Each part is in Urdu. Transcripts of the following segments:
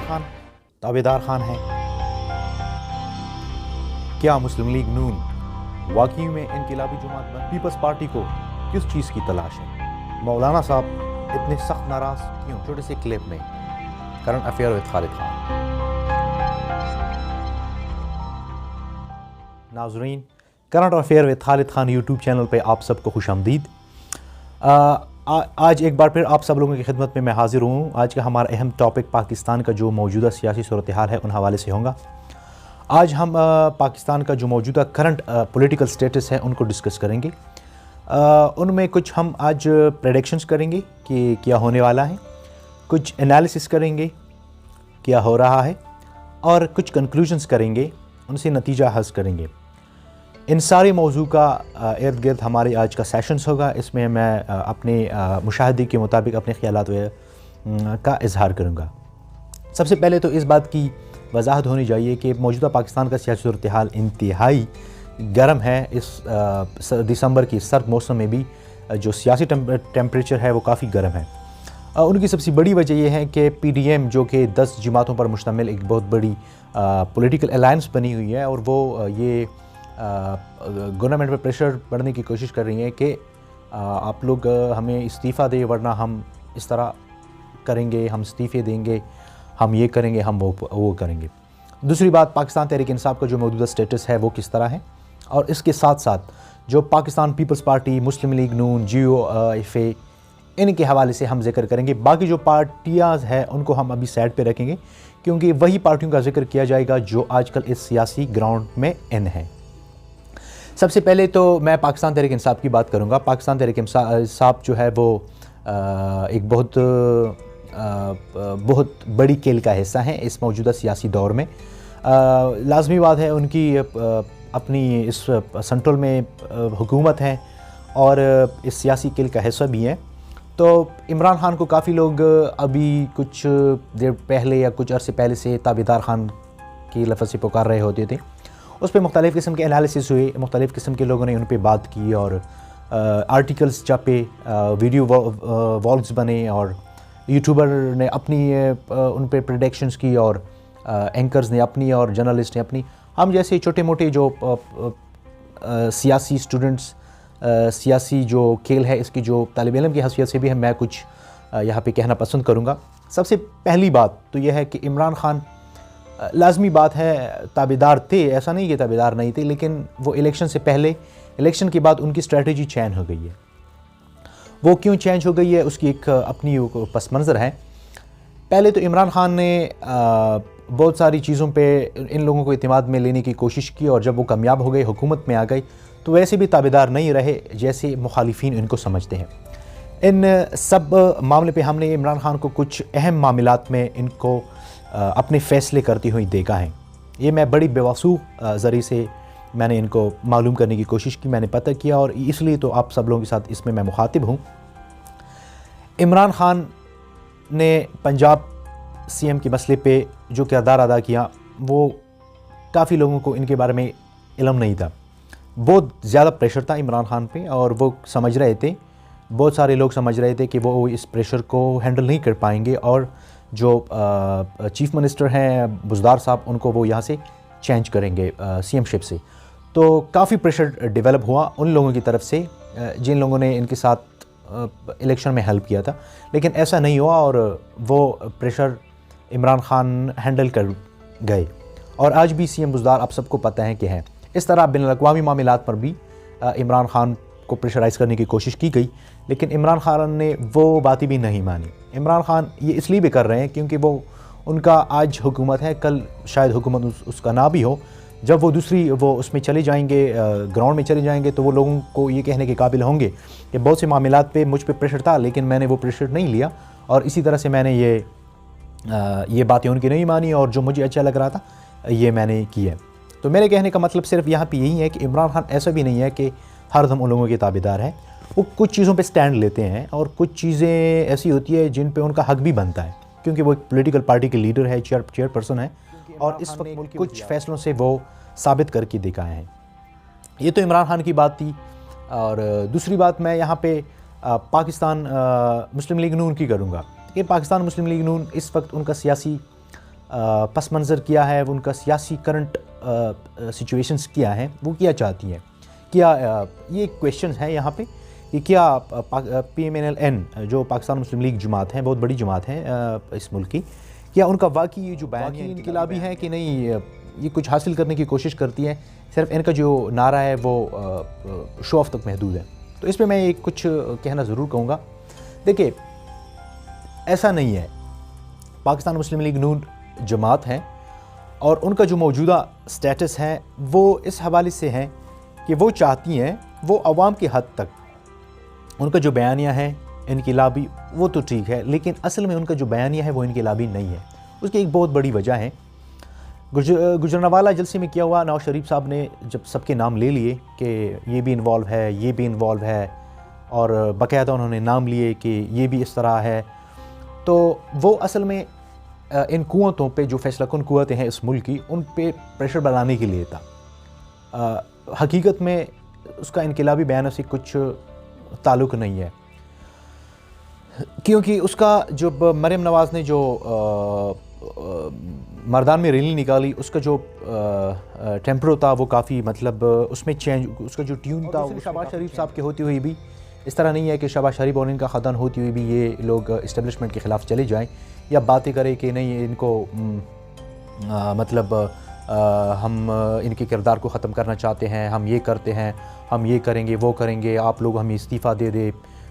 خان تابعدار خان ہیں؟ کیا مسلم لیگ نون واقعی میں انقلابی جماعت بن؟ پیپلز پارٹی کو کس چیز کی تلاش ہے؟ مولانا صاحب اتنے سخت ناراض کیوں؟ چھوٹے سے کلپ میں current affair with Khalid Khan. ناظرین، current affair with Khalid Khan YouTube channel پہ آپ سب کو خوش آمدید۔ آج ایک بار پھر آپ سب لوگوں کی خدمت میں حاضر ہوں۔ آج کا ہمارا اہم ٹاپک پاکستان کا جو موجودہ سیاسی صورتحال ہے ان حوالے سے ہوگا۔ آج ہم پاکستان کا جو موجودہ کرنٹ پولیٹیکل سٹیٹس ہے ان کو ڈسکس کریں گے۔ ان میں کچھ ہم آج پریڈکشنز کریں گے کہ کیا ہونے والا ہے، کچھ انالیسس کریں گے کیا ہو رہا ہے، اور کچھ کنکلوژنز کریں گے، ان سے نتیجہ حاصل کریں گے۔ ان سارے موضوع کا ارد گرد ہمارے آج کا سیشنز ہوگا۔ اس میں میں اپنے مشاہدے کے مطابق اپنے خیالات کا اظہار کروں گا۔ سب سے پہلے تو اس بات کی وضاحت ہونی چاہیے کہ موجودہ پاکستان کا سیاسی صورتحال انتہائی گرم ہے۔ اس دسمبر کی سرد موسم میں بھی جو سیاسی ٹیمپریچر ہے وہ کافی گرم ہے۔ ان کی سب سے بڑی وجہ یہ ہے کہ پی ڈی ایم جو کہ 10 جماعتوں پر مشتمل ایک بہت بڑی پولیٹیکل الائنس بنی ہوئی ہے، اور وہ یہ گورنمنٹ پہ پریشر بڑھنے کی کوشش کر رہی ہیں کہ آپ لوگ ہمیں استعفیٰ دیں ورنہ ہم اس طرح کریں گے، ہم استعفے دیں گے، ہم یہ کریں گے، ہم وہ کریں گے۔ دوسری بات، پاکستان تحریک انصاف کا جو موجودہ سٹیٹس ہے وہ کس طرح ہے، اور اس کے ساتھ ساتھ جو Pakistan Peoples Party, Muslim League Noon, G O F A, ان کے حوالے سے ہم ذکر کریں گے۔ باقی جو پارٹیاں ہیں ان کو ہم ابھی سائڈ پہ رکھیں گے، کیونکہ وہی پارٹیوں کا ذکر کیا جائے گا جو آج کل اس سیاسی گراؤنڈ میں ان ہیں۔ سب سے پہلے تو میں پاکستان تحریک انصاف کی بات کروں گا۔ پاکستان تحریک انصاف جو ہے وہ ایک بہت بڑی کھیل کا حصہ ہیں اس موجودہ سیاسی دور میں۔ لازمی بات ہے ان کی اپنی اس سنٹرل میں حکومت ہے اور اس سیاسی کھیل کا حصہ بھی ہے۔ تو عمران خان کو کافی لوگ ابھی کچھ دیر پہلے یا کچھ عرصے پہلے سے تابعدار خان کی لفظ سے پکار رہے ہوتے تھے۔ اس پہ مختلف قسم کے انالیسس ہوئے، مختلف قسم کے لوگوں نے ان پہ بات کی، اور آرٹیکلز چھپے، ویڈیو والز بنے، اور یوٹیوبر نے اپنی ان پہ پریڈکشنز کی، اور اینکرز نے اپنی، اور جرنلسٹ نے اپنی۔ ہم جیسے چھوٹے موٹے جو سیاسی اسٹوڈنٹس، سیاسی جو کھیل ہے اس کی جو طالب علم کی حیثیت سے بھی میں کچھ یہاں پہ کہنا پسند کروں گا۔ سب سے پہلی بات تو یہ ہے کہ عمران خان لازمی بات ہے تابعدار تھے، ایسا نہیں کہ تابعدار نہیں تھے، لیکن وہ الیکشن سے پہلے، الیکشن کے بعد ان کی اسٹریٹجی چینج ہو گئی ہے۔ وہ کیوں چینج ہو گئی ہے اس کی ایک اپنی پس منظر ہے۔ پہلے تو عمران خان نے بہت ساری چیزوں پہ ان لوگوں کو اعتماد میں لینے کی کوشش کی، اور جب وہ کامیاب ہو گئے، حکومت میں آ گئی، تو ویسے بھی تابعدار نہیں رہے جیسے مخالفین ان کو سمجھتے ہیں۔ ان سب معاملے پہ ہم نے عمران خان کو کچھ اہم معاملات میں ان کو اپنے فیصلے کرتی ہوئی دیکھا ہے۔ یہ میں بڑی بے وثوق ذریعے سے میں نے ان کو معلوم کرنے کی کوشش کی، میں نے پتہ کیا، اور اس لیے تو آپ سب لوگوں کے ساتھ اس میں مخاطب ہوں۔ عمران خان نے پنجاب سی ایم کے مسئلے پہ جو کردار ادا کیا، وہ کافی لوگوں کو ان کے بارے میں علم نہیں تھا۔ بہت زیادہ پریشر تھا عمران خان پہ، اور وہ سمجھ رہے تھے، بہت سارے لوگ سمجھ رہے تھے کہ وہ اس پریشر کو ہینڈل نہیں کر پائیں گے، اور جو چیف منسٹر ہیں بزدار صاحب، ان کو وہ یہاں سے چینج کریں گے سی ایم شپ سے۔ تو کافی پریشر ڈیولپ ہوا ان لوگوں کی طرف سے جن لوگوں نے ان کے ساتھ الیکشن میں ہیلپ کیا تھا، لیکن ایسا نہیں ہوا، اور وہ پریشر عمران خان ہینڈل کر گئے، اور آج بھی سی ایم بزدار آپ سب کو پتہ ہے کہ ہیں۔ اس طرح بین الاقوامی معاملات پر بھی عمران خان کو پریشرائز کرنے کی کوشش کی گئی، لیکن عمران خان نے وہ باتیں بھی نہیں مانی۔ عمران خان یہ اس لیے بھی کر رہے ہیں کیونکہ وہ ان کا آج حکومت ہے، کل شاید حکومت اس کا نہ بھی ہو۔ جب وہ اس میں چلے جائیں گے، گراؤنڈ میں چلے جائیں گے، تو وہ لوگوں کو یہ کہنے کے قابل ہوں گے کہ بہت سے معاملات پہ مجھ پہ پریشر تھا، لیکن میں نے وہ پریشر نہیں لیا، اور اسی طرح سے میں نے یہ باتیں ان کی نہیں مانی، اور جو مجھے اچھا لگ رہا تھا یہ میں نے کی ہے۔ تو میرے کہنے کا مطلب صرف یہاں پہ یہی ہے کہ عمران خان ایسا بھی نہیں ہے کہ ہر دم ان لوگوں کے تابعدار ہے۔ وہ کچھ چیزوں پہ سٹینڈ لیتے ہیں، اور کچھ چیزیں ایسی ہوتی ہے جن پہ ان کا حق بھی بنتا ہے، کیونکہ وہ ایک پولیٹیکل پارٹی کے لیڈر ہے، چیئر پرسن ہے، اور اس وقت ملک کچھ فیصلوں سے وہ ثابت کر کے دکھائے ہیں۔ یہ تو عمران خان کی بات تھی۔ اور دوسری بات میں یہاں پہ پاکستان مسلم لیگ نون کی کروں گا کہ پاکستان مسلم لیگ نون اس وقت ان کا سیاسی پس منظر کیا ہے، ان کا سیاسی کرنٹ سچویشنز کیا ہیں، وہ کیا چاہتی ہیں. کیا یہ کویشچنز ہیں یہاں پہ کہ کیا PMNL-N جو پاکستان مسلم لیگ جماعت ہے، بہت بڑی جماعت ہے اس ملک کی، کیا ان کا واقعی یہ جو بیان انقلابی ہے کہ نہیں، یہ کچھ حاصل کرنے کی کوشش کرتی ہے، صرف ان کا جو نعرہ ہے وہ شو آف تک محدود ہے. تو اس پہ میں کچھ کہنا ضرور کہوں گا. دیکھیں، ایسا نہیں ہے. پاکستان مسلم لیگ نون جماعت ہے اور ان کا جو موجودہ سٹیٹس ہے وہ اس حوالے سے ہے کہ وہ چاہتی ہیں، وہ عوام کی حد تک ان کا جو بیانیہ ہے انقلابی، وہ تو ٹھیک ہے، لیکن اصل میں ان کا جو بیانیہ ہے وہ انقلابی نہیں ہے. اس کی ایک بہت بڑی وجہ ہے، گجرانوالہ جلسے میں کیا ہوا، نواز شریف صاحب نے جب سب کے نام لے لیے کہ یہ بھی انوالو ہے، یہ بھی انوالو ہے، اور باقاعدہ انہوں نے نام لیے کہ یہ بھی اس طرح ہے، تو وہ اصل میں ان قوتوں پہ جو فیصلہ کن قوتیں ہیں اس ملک کی، ان پہ پریشر بنانے کے لیے تھا. حقیقت میں اس کا انقلابی بیانوں سے کچھ تعلق نہیں ہے، کیونکہ اس کا جب مریم نواز نے جو مردان میں ریلی نکالی، اس کا جو ٹیمپرو تھا وہ کافی مطلب اس میں چینج، اس کا جو ٹیون تھا. شہباز شریف صاحب کے ہوتی ہوئی بھی اس طرح نہیں ہے کہ شہباز شریف اور ان کا خاندان ہوتی ہوئی بھی یہ لوگ اسٹیبلشمنٹ کے خلاف چلے جائیں یا باتیں کریں کہ نہیں ان کو مطلب ہم ان کے کردار کو ختم کرنا چاہتے ہیں، ہم یہ کرتے ہیں، ہم یہ کریں گے، وہ کریں گے، آپ لوگ ہمیں استعفیٰ دے دے،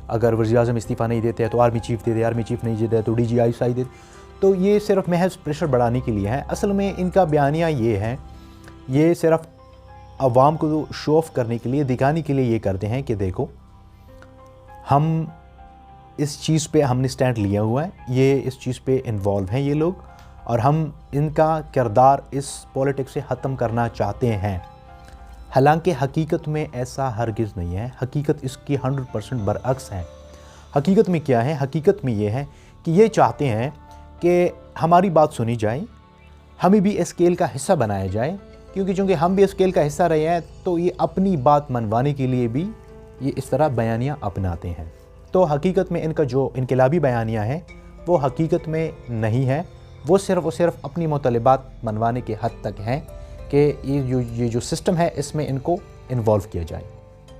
اگر وزیر اعظم استعفیٰ نہیں دیتے ہیں تو آرمی چیف دے دے، آرمی چیف نہیں دیتے تو DGI دے. تو یہ صرف محض پریشر بڑھانے کے لیے ہے. اصل میں ان کا بیانیہ یہ ہے، یہ صرف عوام کو شو آف کرنے کے لیے، دکھانے کے لیے یہ کرتے ہیں کہ دیکھو ہم اس چیز پہ ہم نے سٹینڈ لیا ہوا ہے، یہ اس چیز پہ انوالو ہیں یہ لوگ، اور ہم ان کا کردار اس پولیٹکس سے ختم کرنا چاہتے ہیں. حالانکہ حقیقت میں ایسا ہرگز نہیں ہے. حقیقت اس کی 100% برعکس ہے. حقیقت میں کیا ہے؟ حقیقت میں یہ ہے کہ یہ چاہتے ہیں کہ ہماری بات سنی جائے، ہمیں بھی اس کھیل کا حصہ بنایا جائے، کیونکہ چونکہ ہم بھی اس کھیل کا حصہ رہے ہیں تو یہ اپنی بات منوانے کے لیے بھی یہ اس طرح بیانیہ اپناتے ہیں. تو حقیقت میں ان کا جو انقلابی بیانیہ ہے وہ حقیقت میں نہیں ہے، وہ صرف اپنی مطالبات منوانے کے حد تک ہیں کہ یہ جو سسٹم ہے اس میں ان کو انوالو کیا جائے.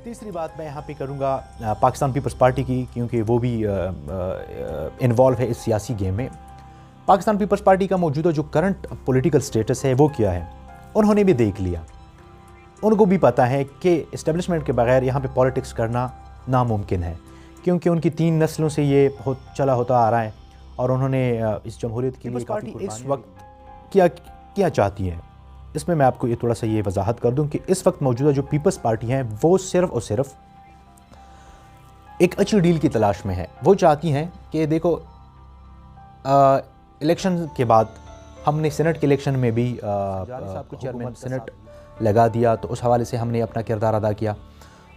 تیسری بات میں یہاں پہ کروں گا پاکستان پیپلز پارٹی کی، کیونکہ وہ بھی انوالو ہے اس سیاسی گیم میں. پاکستان پیپلز پارٹی کا موجودہ جو کرنٹ پولیٹیکل سٹیٹس ہے وہ کیا ہے، انہوں نے بھی دیکھ لیا. ان کو بھی پتہ ہے کہ اسٹیبلشمنٹ کے بغیر یہاں پہ پولیٹکس کرنا ناممکن ہے، کیونکہ ان کی 3 نسلوں سے یہ چلا ہوتا آ رہا ہے، اور انہوں نے اس جمہوریت کے لیے پارٹی اس وقت کیا چاہتی ہے. اس میں آپ کو یہ تھوڑا سا یہ وضاحت کر دوں کہ اس وقت موجودہ جو پیپلز پارٹی ہیں وہ صرف اور صرف ایک اچھی ڈیل کی تلاش میں ہے. وہ چاہتی ہیں کہ دیکھو الیکشن کے بعد ہم نے سینٹ کے الیکشن میں بھی صاحب کو چیئرمین سینٹ لگا دیا، تو اس حوالے سے ہم نے اپنا کردار ادا کیا.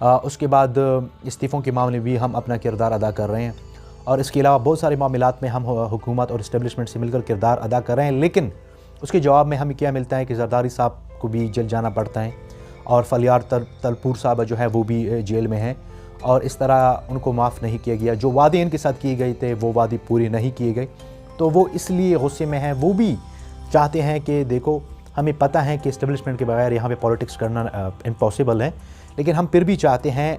اس کے بعد استعفوں کے معاملے بھی ہم اپنا کردار ادا کر رہے ہیں، اور اس کے علاوہ بہت سارے معاملات میں ہم حکومت اور اسٹیبلشمنٹ سے مل کر کردار ادا کر رہے ہیں. لیکن اس کے جواب میں ہمیں کیا ملتا ہے کہ زرداری صاحب کو بھی جیل جانا پڑتا ہے، اور فلیار تلپور صاحب جو ہے وہ بھی جیل میں ہیں، اور اس طرح ان کو معاف نہیں کیا گیا. جو وعدے ان کے ساتھ کیے گئے تھے وہ وعدے پورے نہیں کیے گئے، تو وہ اس لیے غصے میں ہیں. وہ بھی چاہتے ہیں کہ دیکھو ہمیں پتہ ہے کہ اسٹیبلشمنٹ کے بغیر یہاں پہ پولیٹکس کرنا امپاسبل ہے، لیکن ہم پھر بھی چاہتے ہیں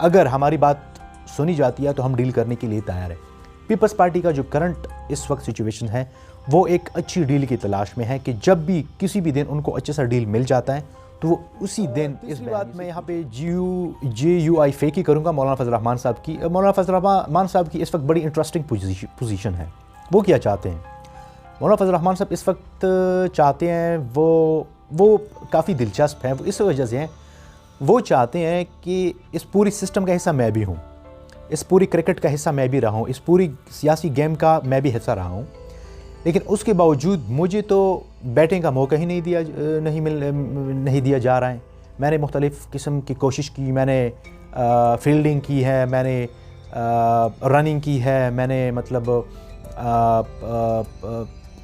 اگر ہماری بات سنی جاتی ہے تو ہم ڈیل کرنے کے لیے تیار ہیں. پیپلز پارٹی کا جو کرنٹ اس وقت سچویشن ہے وہ ایک اچھی ڈیل کی تلاش میں ہے کہ جب بھی کسی بھی دن ان کو اچھا سا ڈیل مل جاتا ہے تو وہ اسی دن. اس بات میں یہاں پہ GUI فیکی کروں گا مولانا فضل الرحمان صاحب کی. مولانا فضل الرحمان صاحب کی اس وقت بڑی انٹرسٹنگ پوزیشن ہے. وہ کیا چاہتے ہیں؟ مولانا فضل الرحمان صاحب اس وقت چاہتے ہیں، وہ کافی دلچسپ ہیں. اس وجہ سے ہیں، وہ چاہتے ہیں کہ اس پوری سسٹم کا حصہ میں بھی ہوں، اس پوری کرکٹ کا حصہ میں بھی رہا ہوں، اس پوری سیاسی گیم کا میں بھی حصہ رہا ہوں، لیکن اس کے باوجود مجھے تو بیٹنگ کا موقع ہی نہیں دیا جا رہا ہے. میں نے مختلف قسم کی کوشش کی، میں نے فیلڈنگ کی ہے، میں نے رننگ کی ہے، میں نے مطلب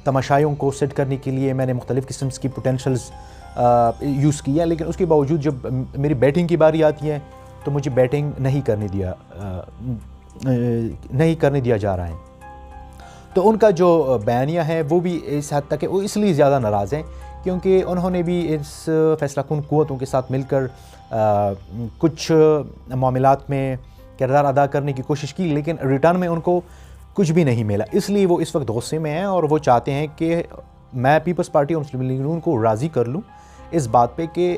تماشائیوں کو سیٹ کرنے کے لیے میں نے مختلف قسم کی پوٹینشلز یوز کیا، لیکن اس کے باوجود جب میری بیٹنگ کی باری آتی ہے تو مجھے بیٹنگ نہیں کرنے دیا جا رہا ہے. تو ان کا جو بیانیہ ہے وہ بھی اس حد تک ہے، وہ اس لیے زیادہ ناراض ہیں کیونکہ انہوں نے بھی اس فیصلہ کن قوتوں کے ساتھ مل کر کچھ معاملات میں کردار ادا کرنے کی کوشش کی، لیکن ریٹرن میں ان کو کچھ بھی نہیں ملا، اس لیے وہ اس وقت غصے میں ہیں اور وہ چاہتے ہیں کہ میں پیپلز پارٹی اور مسلم لیگ نون کو راضی کر لوں اس بات پہ کہ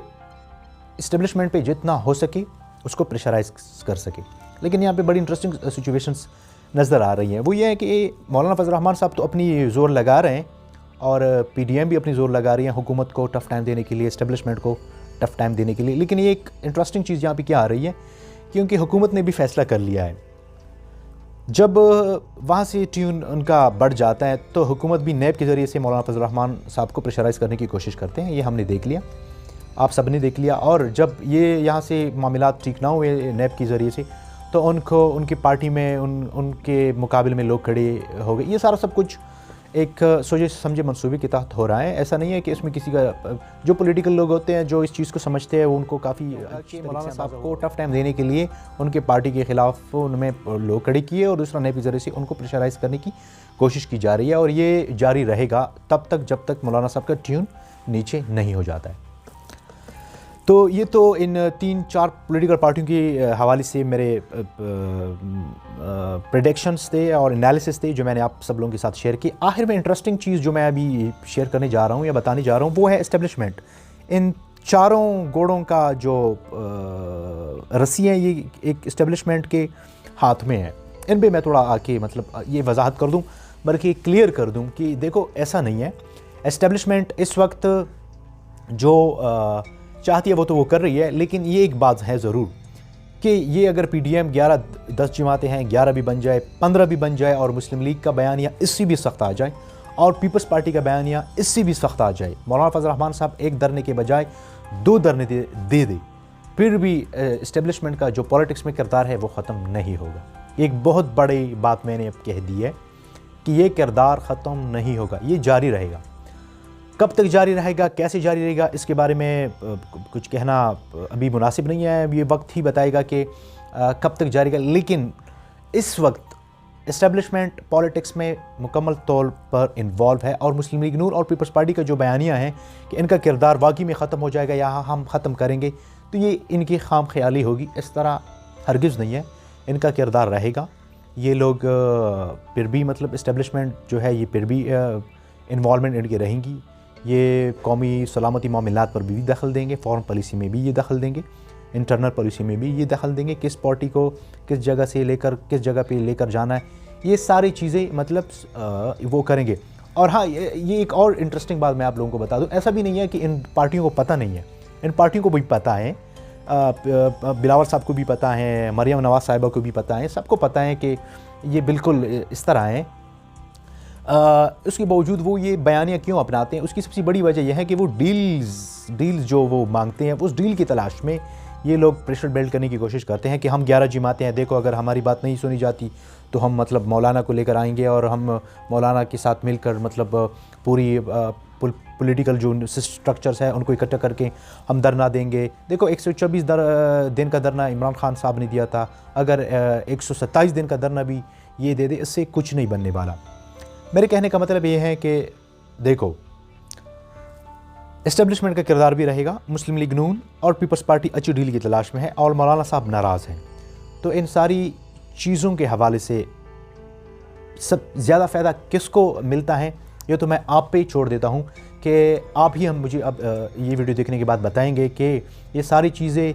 اسٹیبلشمنٹ پہ جتنا ہو سکے اس کو پریشرائز کر سکے۔ لیکن یہاں پہ بڑی انٹرسٹنگ سچویشنز نظر آ رہی ہیں، وہ یہ ہے کہ مولانا فضل الرحمان صاحب تو اپنی زور لگا رہے ہیں اور پی ڈی ایم بھی اپنی زور لگا رہی ہیں حکومت کو ٹف ٹائم دینے کے لیے، اسٹیبلشمنٹ کو ٹف ٹائم دینے کے لیے، لیکن یہ ایک انٹرسٹنگ چیز یہاں پہ کیا آ رہی ہے کیونکہ حکومت نے بھی فیصلہ کر لیا ہے۔ جب وہاں سے ٹیون ان کا بڑھ جاتا ہے تو حکومت بھی نیب کے ذریعے سے مولانا فضل الرحمان صاحب کو پریشرائز کرنے کی کوشش کرتے ہیں، یہ ہم نے دیکھ لیا، آپ سب نے دیکھ لیا، اور جب یہ یہاں سے معاملات ٹھیک نہ ہوئے نیب کے ذریعے سے تو ان کو ان کی پارٹی میں ان کے مقابل میں لوگ کھڑے ہو گئے۔ یہ سارا سب کچھ ایک سوچے سمجھے منصوبے کے تحت ہو رہا ہے، ایسا نہیں ہے کہ اس میں کسی کا، جو پولیٹیکل لوگ ہوتے ہیں جو اس چیز کو سمجھتے ہیں وہ ان کو کافی مولانا صاحب کو ٹف ٹائم دینے کے لیے ان کے پارٹی کے خلاف ان میں لوگ کھڑے کیے اور دوسرا نیب کے ذریعے سے ان کو پریشرائز کرنے کی کوشش کی جا رہی ہے، اور یہ جاری رہے گا تب تک جب تک مولانا صاحب کا ٹیون نیچے نہیں ہو جاتا ہے۔ تو یہ تو ان 3-4 پولیٹیکل پارٹیوں کے حوالے سے میرے پریڈکشنز تھے اور انالیسس تھے جو میں نے آپ سب لوگوں کے ساتھ شیئر کی۔ آخر میں انٹرسٹنگ چیز جو میں ابھی شیئر کرنے جا رہا ہوں یا بتانے جا رہا ہوں وہ ہے اسٹیبلشمنٹ۔ ان چاروں گوڑوں کا جو رسی ہیں یہ ایک اسٹیبلشمنٹ کے ہاتھ میں ہے۔ ان پہ میں تھوڑا آ کے مطلب یہ وضاحت کر دوں بلکہ کلیئر کر دوں کہ دیکھو ایسا نہیں ہے، اسٹیبلشمنٹ اس وقت جو چاہتی ہے وہ تو وہ کر رہی ہے، لیکن یہ ایک بات ہے ضرور کہ یہ اگر پی ڈی ایم 10 جماعتیں ہیں، 11 بھی بن جائے، 15 بھی بن جائے اور مسلم لیگ کا بیانیہ اس سے بھی سخت آ جائے اور پیپلز پارٹی کا بیانیہ اس سے بھی سخت آ جائے، مولانا فضل الرحمان صاحب ایک دھرنے کے بجائے 2 دھرنے دے دے، پھر بھی اسٹیبلشمنٹ کا جو پولیٹکس میں کردار ہے وہ ختم نہیں ہوگا۔ ایک بہت بڑی بات میں نے اب کہہ دی ہے کہ یہ کردار ختم نہیں ہوگا، یہ جاری رہے گا۔ کب تک جاری رہے گا، کیسے جاری رہے گا، اس کے بارے میں کچھ کہنا ابھی مناسب نہیں ہے، یہ وقت ہی بتائے گا کہ کب تک جاری رہے گا، لیکن اس وقت اسٹیبلشمنٹ پولیٹکس میں مکمل طور پر انوالو ہے اور مسلم لیگ نون اور پیپلز پارٹی کا جو بیانیہ ہے کہ ان کا کردار واقعی میں ختم ہو جائے گا یا ہم ختم کریں گے، تو یہ ان کی خام خیالی ہوگی، اس طرح ہرگز نہیں ہے، ان کا کردار رہے گا۔ یہ لوگ پھر بھی مطلب اسٹیبلشمنٹ جو ہے یہ پھر بھی انوالومنٹ ان کی رہیں گی، یہ قومی سلامتی معاملات پر بھی دخل دیں گے، فارن پالیسی میں بھی یہ دخل دیں گے، انٹرنل پالیسی میں بھی یہ دخل دیں گے، کس پارٹی کو کس جگہ سے لے کر کس جگہ پہ لے کر جانا ہے، یہ ساری چیزیں مطلب وہ کریں گے۔ اور ہاں یہ ایک اور انٹرسٹنگ بات میں آپ لوگوں کو بتا دوں، ایسا بھی نہیں ہے کہ ان پارٹیوں کو پتہ نہیں ہے، ان پارٹیوں کو بھی پتہ ہے، بلاول صاحب کو بھی پتہ ہے، مریم نواز صاحبہ کو بھی پتہ ہے، سب کو پتہ ہے کہ یہ بالکل اس طرح ہیں۔ اس کے باوجود وہ یہ بیانیہ کیوں اپناتے ہیں، اس کی سب سے بڑی وجہ یہ ہے کہ وہ ڈیلز جو وہ مانگتے ہیں اس ڈیل کی تلاش میں یہ لوگ پریشر بلڈ کرنے کی کوشش کرتے ہیں کہ ہم 11 جماعتیں ہیں، دیکھو اگر ہماری بات نہیں سنی جاتی تو ہم مطلب مولانا کو لے کر آئیں گے اور ہم مولانا کے ساتھ مل کر مطلب پوری پولیٹیکل جو سٹرکچرز ہیں ان کو اکٹھا کر کے ہم دھرنا دیں گے۔ دیکھو 124 دن کا دھرنا عمران خان صاحب نے دیا تھا، اگر 127 دن کا دھرنا بھی یہ دے دے اس سے کچھ نہیں بننے والا۔ میرے کہنے کا مطلب یہ ہے کہ دیکھو اسٹیبلشمنٹ کا کردار بھی رہے گا، مسلم لیگ نون اور پیپلز پارٹی اچھی ڈیل کی تلاش میں ہے اور مولانا صاحب ناراض ہیں، تو ان ساری چیزوں کے حوالے سے سب زیادہ فائدہ کس کو ملتا ہے یہ تو میں آپ پہ ہی چھوڑ دیتا ہوں کہ آپ ہی ہم مجھے اب یہ ویڈیو دیکھنے کے بعد بتائیں گے کہ یہ ساری چیزیں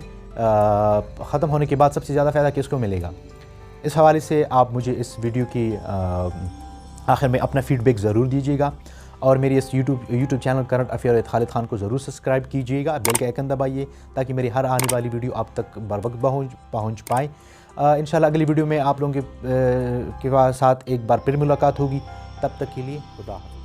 ختم ہونے کے بعد سب سے زیادہ فائدہ کس کو ملے گا۔ اس حوالے سے آپ مجھے اس ویڈیو کی آخر میں اپنا فیڈ بیک ضرور دیجیے گا اور میری اس YouTube channel current affair with Khalid Khan کو ضرور سبسکرائب کیجیے گا، بیل کا آئیکن دبائیے تاکہ میری ہر آنے والی ویڈیو آپ تک بر وقت پہنچ پائے۔ انشاءاللہ اگلی ویڈیو میں آپ لوگوں کے ساتھ ایک بار پھر ملاقات ہوگی، تب تک کے لیے خدا حافظ۔